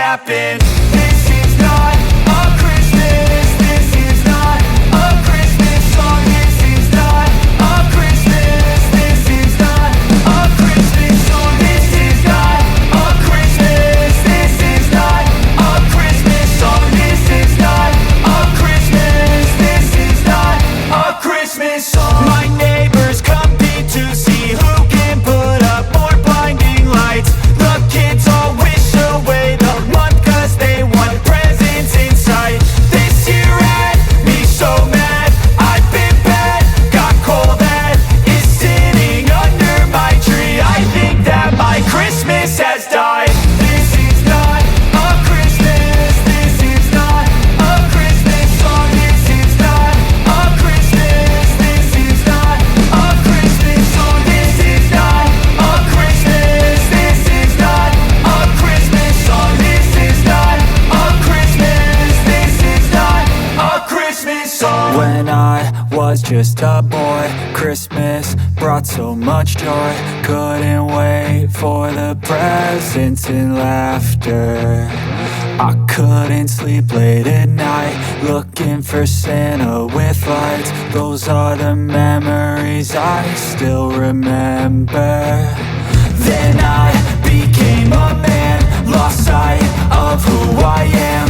happen. This is not a Christmas. This is not a Christmas song. This is not a Christmas. This is not a Christmas song. This is not a Christmas. This is not a Christmas song. This is not a Christmas. This is not a Christmas song. My neighbors compete to see who can put up more blinding lights. The kids all wish away the month 'cause they want presents in sight. This year had me so mad. I've been bad, got coal that is sitting under my tree. I think that my Christmas has died. This is not a Christmas. This is not a Christmas song. This is not a Christmas. This is not a Christmas song. This is not a Christmas. This is not a Christmas song. This is not a Christmas. This is not a Christmas song. When I was just a boy, Christmas brought so much joy. Couldn't wait for the presents and laughter. I couldn't sleep late at night, looking for Santa with lights. Those are the memories I still remember. Then I became a man, lost sight of who I am.